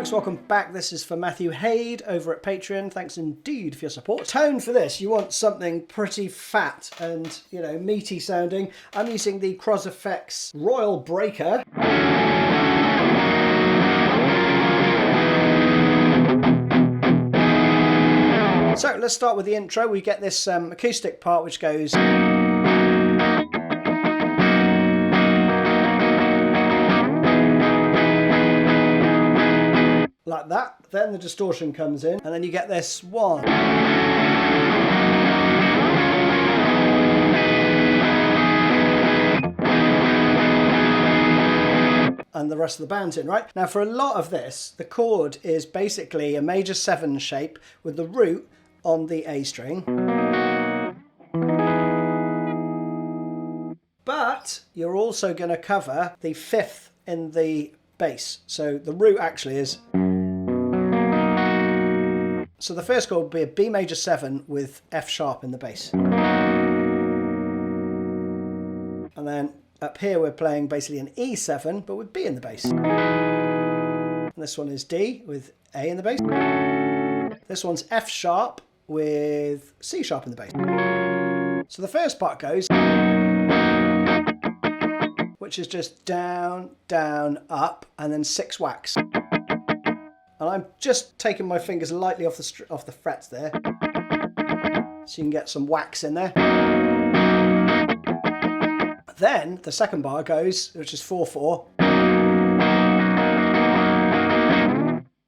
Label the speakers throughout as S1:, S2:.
S1: folks, welcome back. This is for Matthew Haid over at Patreon. Thanks indeed for your support. Tone for this, you want something pretty fat and, you know, meaty sounding. I'm using the Cross Effects Royal Breaker. So let's start with the intro. We get this acoustic part which goes... like that. Then the distortion comes in, and then you get this one. And the rest of the band's in, right? Now for a lot of this, the chord is basically a major 7 shape with the root on the A string. But you're also going to cover the 5th in the bass. So the root actually is... So the first chord will be a B major 7 with F sharp in the bass. And then up here we're playing basically an E7 but with B in the bass. And this one is D with A in the bass. This one's F sharp with C sharp in the bass. So the first part goes, which is just down, down, up, and then 6 whacks. And I'm just taking my fingers lightly off the frets there, so you can get some whacks in there. Then the second bar goes, which is 4/4,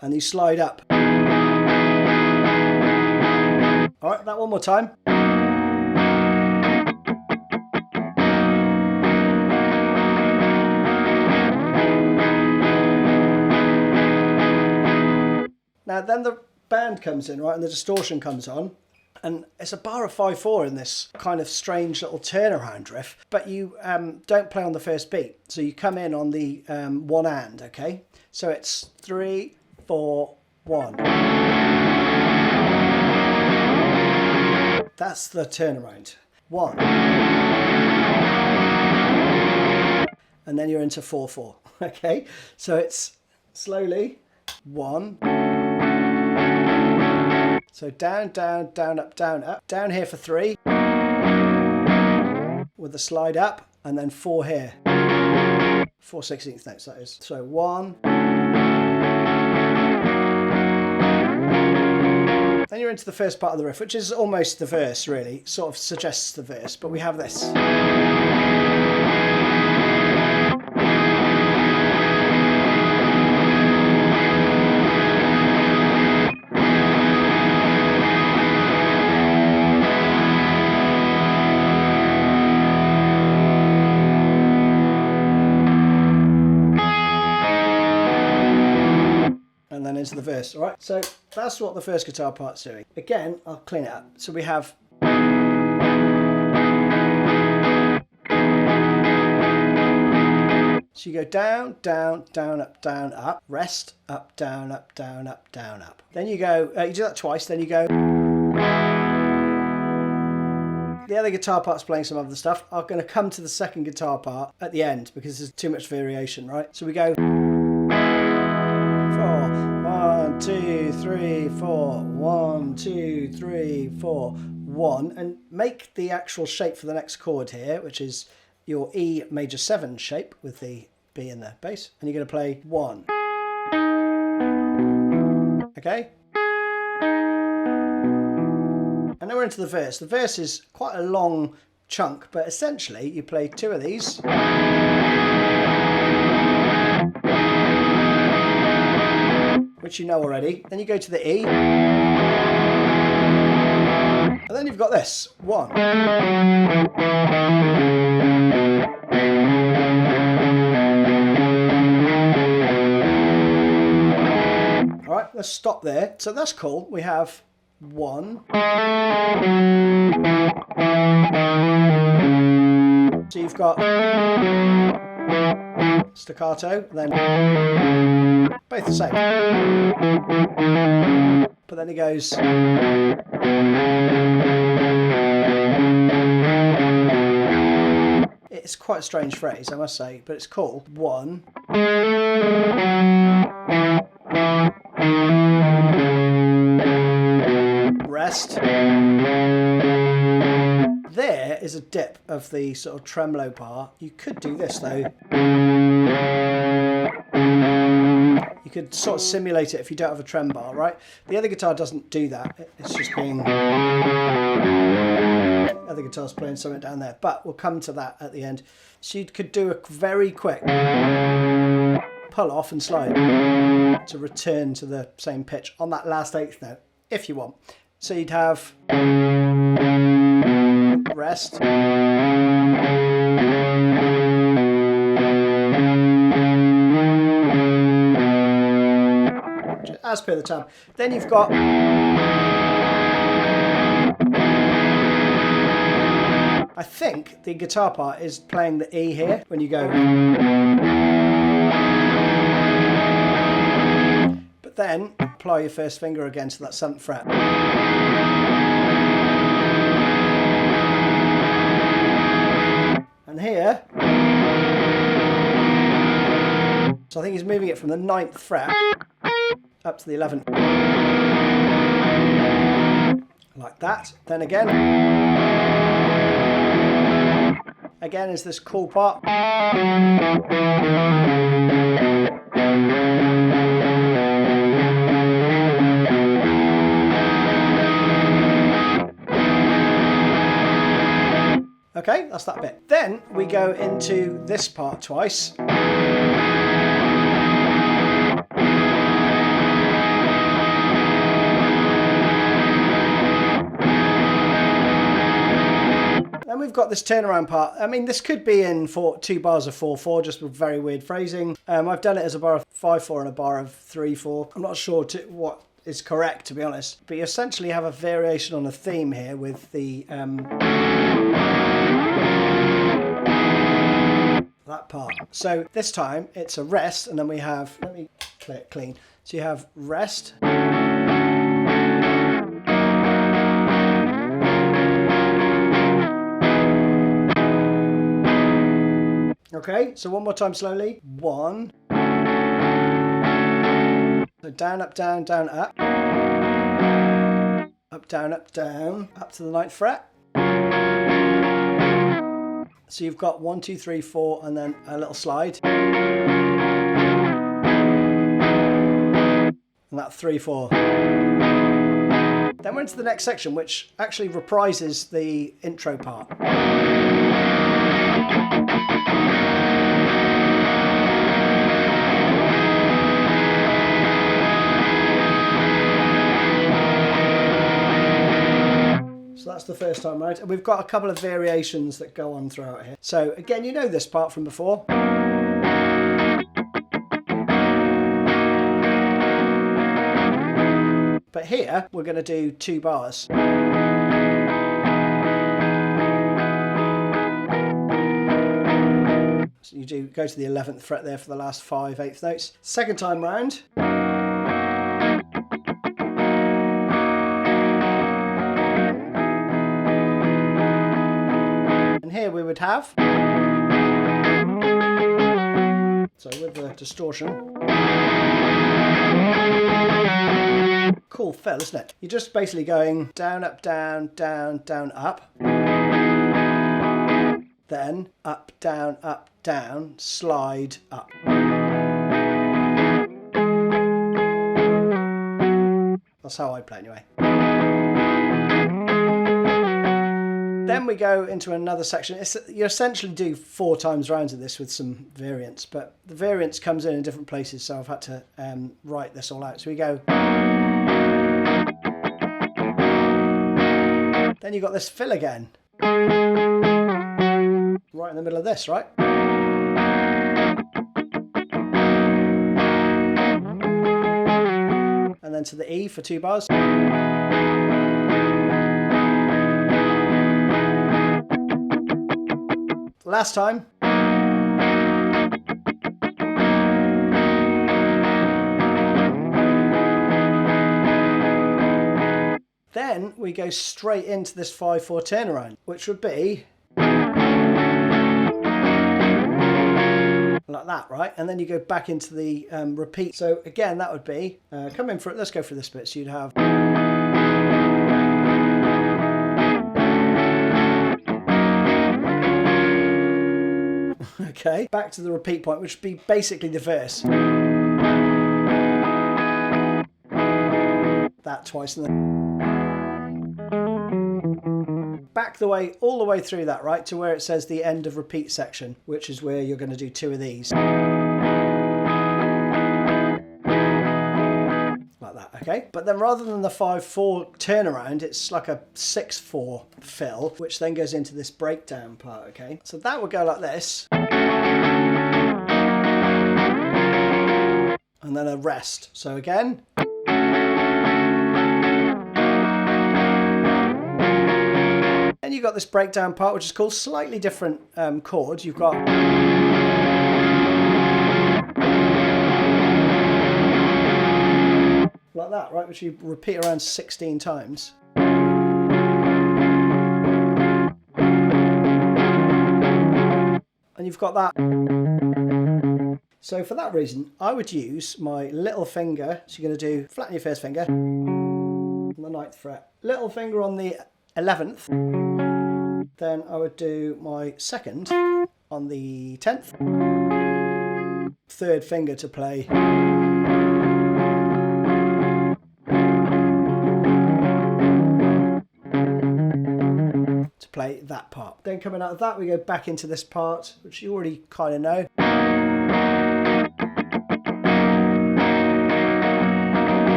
S1: and you slide up. All right, that one more time. Now then the band comes in, right, and the distortion comes on, and it's a bar of 5/4 in this kind of strange little turnaround riff, but you don't play on the first beat, so you come in on the one and, okay? So it's 3, 4, 1. That's the turnaround. 1. And then you're into 4/4, okay? So it's slowly 1. So down, down, down, up, down, up. Down here for 3. With the slide up, and then 4 here. 4 16th notes, that is. So 1. Then you're into the first part of the riff, which is almost the verse, really. Sort of suggests the verse, but we have this. And then into the verse, all right? So that's what the first guitar part's doing. Again, I'll clean it up. So we have... So you go down, down, down, up, rest, up, down, up, down, up, down, up. Then you go, you do that twice, then you go... The other guitar part's playing some other stuff. I'm going to come to the second guitar part at the end because there's too much variation, right? So we go... 1, 2, 3, 4, 1, 2, 3, 4, 1, and make the actual shape for the next chord here, which is your E major 7 shape with the B in the bass, and you're going to play 1. Okay? And then we're into the verse. The verse is quite a long chunk, but essentially you play 2 of these. Which you know already. Then you go to the E. And then you've got this. 1. Alright, let's stop there. So that's cool. We have 1. So you've got staccato, then both the same. But then it goes. It's quite a strange phrase, I must say, but it's cool. 1. is a dip of the sort of tremolo bar. You could do this though. You could sort of simulate it if you don't have a trem bar, right? The other guitar doesn't do that. It's just being... The other guitar's playing something down there, but we'll come to that at the end. So you could do a very quick pull off and slide to return to the same pitch on that last eighth note, if you want. So you'd have rest, as per the tab. Then you've got I think the guitar part is playing the E here when you go. But then apply your first finger again to that 7th fret. And here, so I think he's moving it from the 9th fret up to the 11th. Like that. Then again is this cool part. Okay, that's that bit. Then we go into this part twice. Then we've got this turnaround part. I mean, this could be in 2 bars of 4/4, just with very weird phrasing. I've done it as a bar of 5/4 and a bar of 3/4. I'm not sure what is correct, to be honest. But you essentially have a variation on a theme here with the that part. So this time it's a rest, and then we have, let me clear it clean. So you have rest. Okay, so one more time slowly. 1. So down, up, down, down, up. Up, down, up to the 9th fret. So you've got 1, 2, 3, 4, and then a little slide. And that 3/4. Then we're into the next section, which actually reprises the intro part. So that's the first time round, and we've got a couple of variations that go on throughout here. So again, you know this part from before. But here we're going to do 2 bars. So you do go to the 11th fret there for the last 5/8 notes. Second time round. And here we would have, so with the distortion. Cool fill, isn't it? You're just basically going down, up, down, down, down, up. Then up, down, slide, up. That's how I play anyway. Then we go into another section. You essentially do 4 times rounds of this with some variants, but the variance comes in different places, so I've had to write this all out. So we go. Then you've got this fill again. Right in the middle of this, right? And then to the E for 2 bars. Last time. Then we go straight into this 5/4 turnaround, which would be like that, right? And then you go back into the repeat. So again, that would be come in for it. Let's go for this bit. So you'd have. Okay, back to the repeat point, which would be basically the verse. That twice, and then back all the way through that, right, to where it says the end of repeat section, which is where you're going to do 2 of these. Okay, but then rather than the 5/4 turnaround, it's like a 6/4 fill, which then goes into this breakdown part, okay? So that would go like this. And then a rest. So again. Then you've got this breakdown part, which is called slightly different chords. You've got... like that, right, which you repeat around 16 times. And you've got that. So for that reason, I would use my little finger. So you're going to do flatten your first finger on the 9th fret, little finger on the 11th. Then I would do my second on the 10th. Third finger to play. Play that part. Then coming out of that, we go back into this part, which you already kind of know.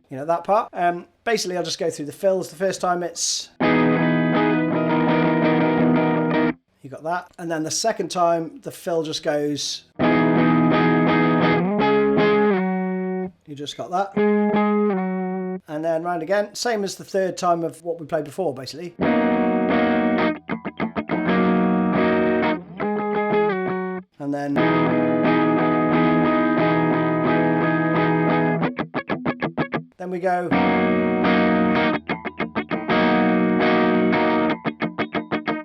S1: You know that part. Basically, I'll just go through the fills. The first time it's... you got that. And then the second time, the fill just goes... you just got that. And then round again, same as the third time of what we played before, basically. And then... then we go...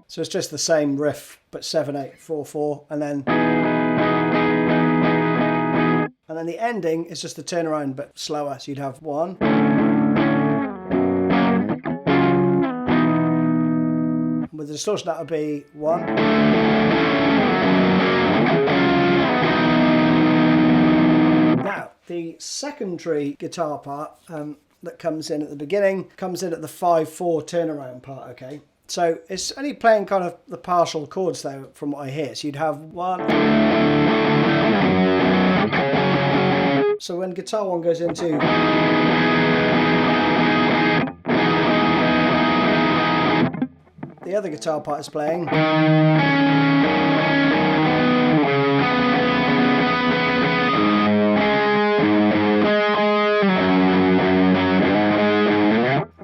S1: so it's just the same riff, but 7/8/4/4, and then... and then the ending is just the turnaround, but slower. So you'd have 1. With the distortion, that would be 1. Now, the secondary guitar part that comes in at the beginning comes in at the 5/4 turnaround part, okay? So it's only playing kind of the partial chords, though, from what I hear. So you'd have 1. So when guitar 1 goes into... the other guitar part is playing.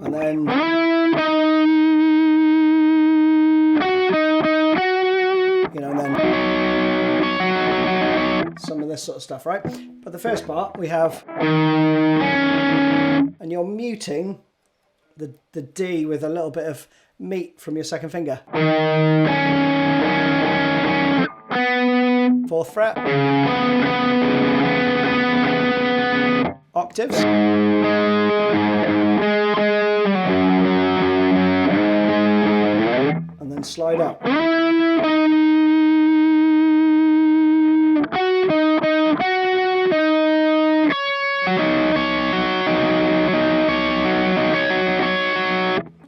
S1: And then... you know, and then... some of this sort of stuff, right? But the first part, we have... and you're muting the D with a little bit of meat from your second finger. 4th fret. Octaves. And then slide up.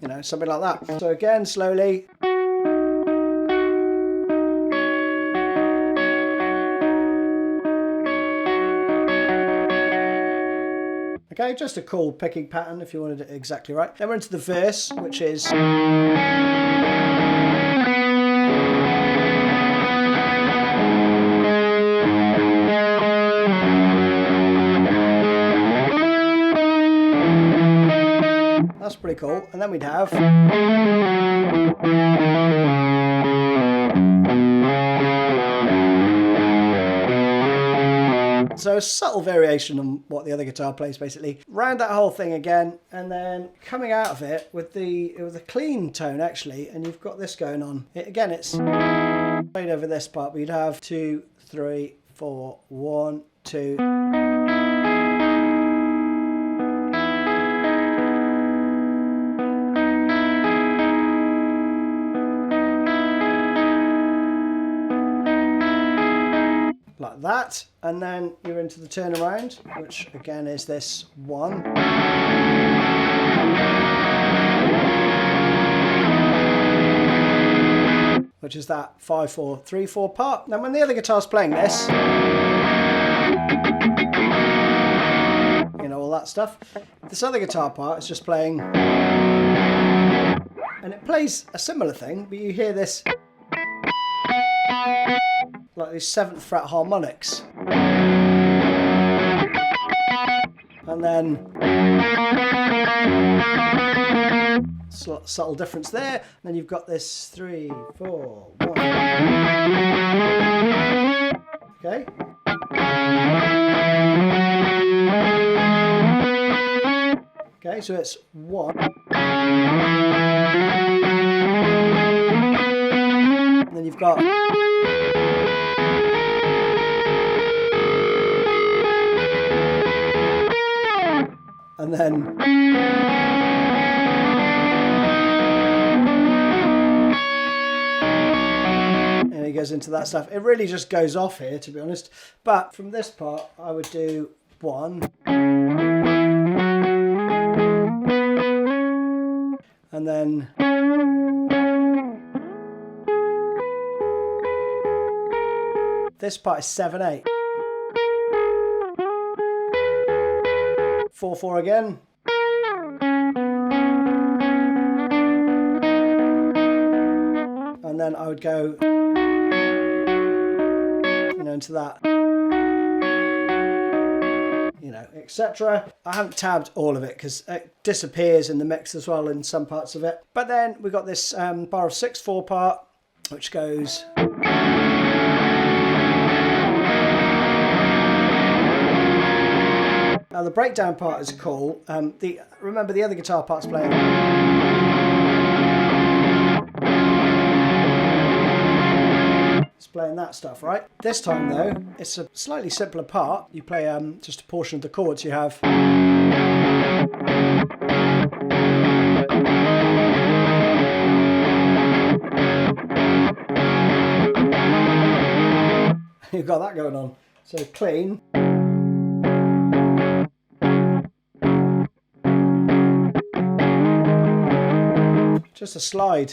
S1: You know, something like that. So again, slowly. Okay, just a cool picking pattern if you wanted it exactly right. Then we're into the verse, which is... that's pretty cool. And then we'd have... so a subtle variation on what the other guitar plays, basically. Round that whole thing again, and then coming out of it with a clean tone, actually, and you've got this going on. Again, it's played over this part, but you'd have 2, 3, 4, 1, 2... like that, and then you're into the turnaround, which again is this 1. Which is that 5/4/3/4 part. Now when the other guitar's playing this, you know, all that stuff, this other guitar part is just playing, and it plays a similar thing, but you hear this, like these 7th fret harmonics. And then subtle difference there. And then you've got this 3, 4, 1. Okay. Okay, so it's 1. And then you've got and then and it goes into that stuff. It really just goes off here, to be honest. But from this part, I would do 1. And then this part is 7/8. 4/4 again. And then I would go, you know, into that, you know, etc. I haven't tabbed all of it because it disappears in the mix as well in some parts of it. But then we've got this bar of 6/4 part, which goes. Now the breakdown part is cool. Remember the other guitar part's playing. It's playing that stuff, right? This time though, it's a slightly simpler part. You play just a portion of the chords you have. You've got that going on. So clean. Just a slide.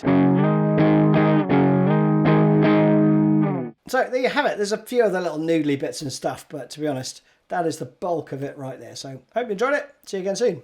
S1: So there you have it. There's a few other little noodly bits and stuff, but to be honest, that is the bulk of it right there. So hope you enjoyed it. See you again soon.